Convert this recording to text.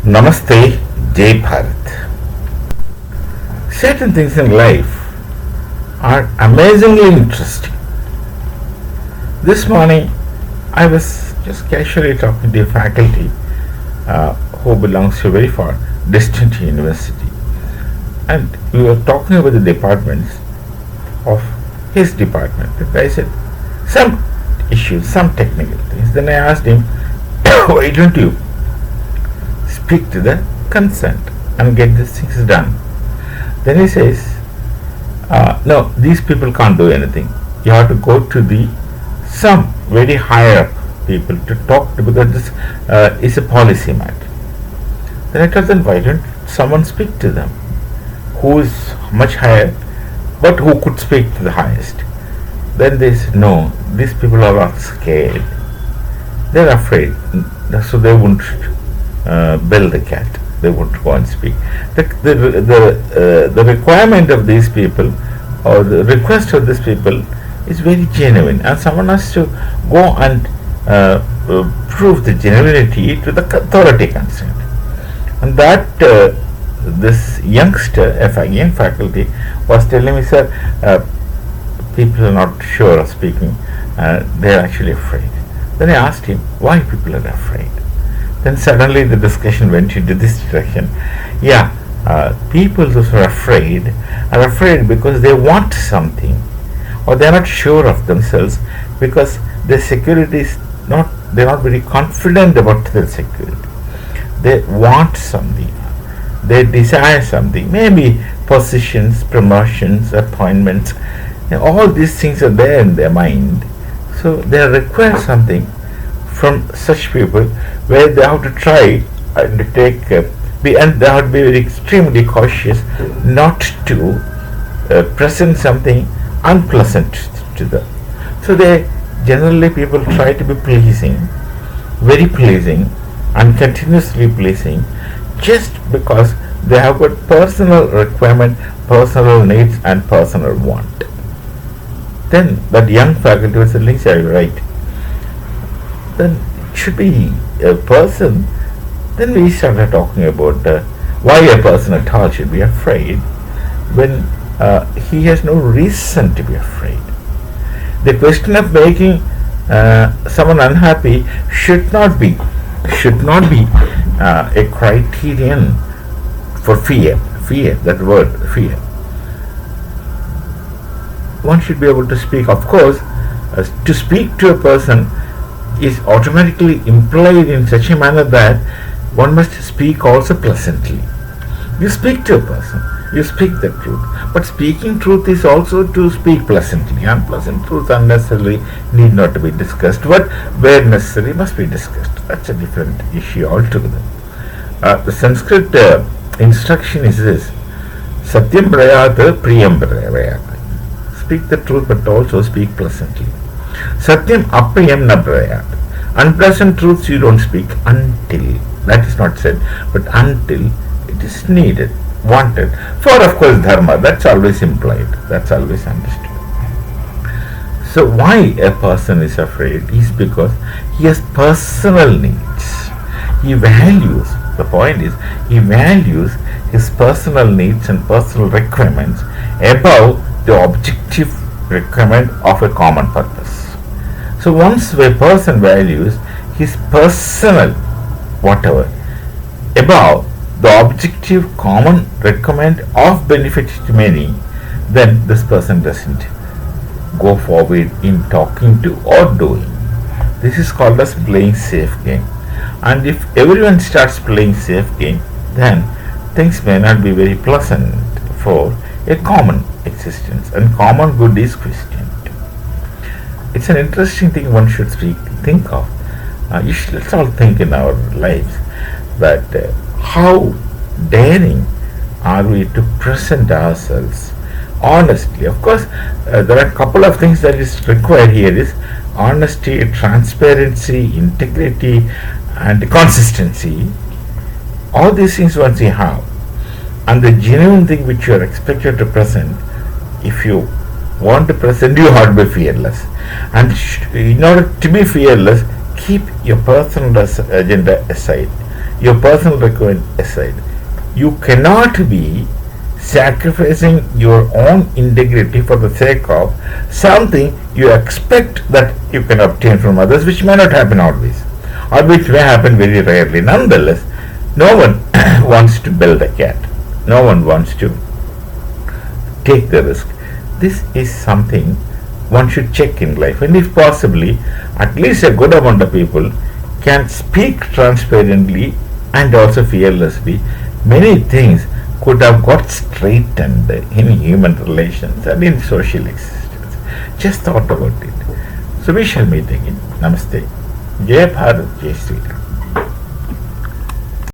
Namaste, Jai Bharat. Certain things in life are amazingly interesting. This morning, I was just casually talking to a faculty who belongs to a very far distant university, and we were talking about the departments of his department. The guy said some issues, some technical things. Then I asked him, why don't you speak to the consent and get these things done? Then he says, no, these people can't do anything. You have to go to the some very higher people to talk to, because this is a policy matter. Then I told them, why don't someone speak to them who is much higher, but who could speak to the highest? Then they said, no, these people are all scared. They're afraid, so they won't build the cat. They won't go and speak. The requirement of these people, or the request of these people, is very genuine, and someone has to go and prove the genuinity to the authority concerned. And that this youngster, a young faculty, was telling me, sir, people are not sure of speaking, they are actually afraid. Then I asked him, why people are afraid? Then suddenly the discussion went into this direction. Yeah, people who are afraid because they want something, or they are not sure of themselves because their security is not, they are not very confident about their security. They want something, they desire something, maybe positions, promotions, appointments, all these things are there in their mind. So they require something from such people, where they have to try and take and they have to be very extremely cautious not to present something unpleasant to them. So they generally, people try to be pleasing, very pleasing, and continuously pleasing, just because they have got personal requirement, personal needs, and personal want. Then that young faculty was saying, "Sir, you're right. Then it should be a person." Then we started talking about why a person at all should be afraid when he has no reason to be afraid. The question of making someone unhappy should not be a criterion for fear. That word, fear. One should be able to speak. Of course, to speak to a person is automatically implied in such a manner that one must speak also pleasantly. You speak to a person, you speak the truth. But speaking truth is also to speak pleasantly. Unpleasant truth unnecessarily need not to be discussed, but where necessary must be discussed. That's a different issue altogether. The Sanskrit instruction is this: Satyam brayat priyam brayat. Speak the truth, but also speak pleasantly. Satyam apriyam na brayat. Unpleasant truths you don't speak until, that is not said, but until it is needed, wanted. For of course dharma, that's always implied, that's always understood. So why a person is afraid is because he has personal needs. He values, the point is, he values his personal needs and personal requirements above the objective requirement of a common purpose. So once a person values his personal whatever above the objective common requirement of benefit to many, then this person doesn't go forward in talking to or doing. This is called as playing safe game. And if everyone starts playing safe game, then things may not be very pleasant for a common existence, and common good is questioned. It's an interesting thing one should think of. Let's all think in our lives that how daring are we to present ourselves honestly. Of course, there are a couple of things that is required here: is honesty, transparency, integrity, and consistency. All these things once you have, and the genuine thing which you are expected to present, if you want to present, you have to be fearless. And in order to be fearless, keep your personal agenda aside. your personal requirement aside. You cannot be sacrificing your own integrity for the sake of something you expect that you can obtain from others, which may not happen always, or which may happen very rarely. Nonetheless, no one wants to build a cat. No one wants to take the risk. This is something one should check in life, and if possibly, at least a good amount of people can speak transparently and also fearlessly. Many things could have got straightened in human relations and in social existence. Just thought about it. So we shall meet again. Namaste. Jai Bharat, Jai Sri Ram.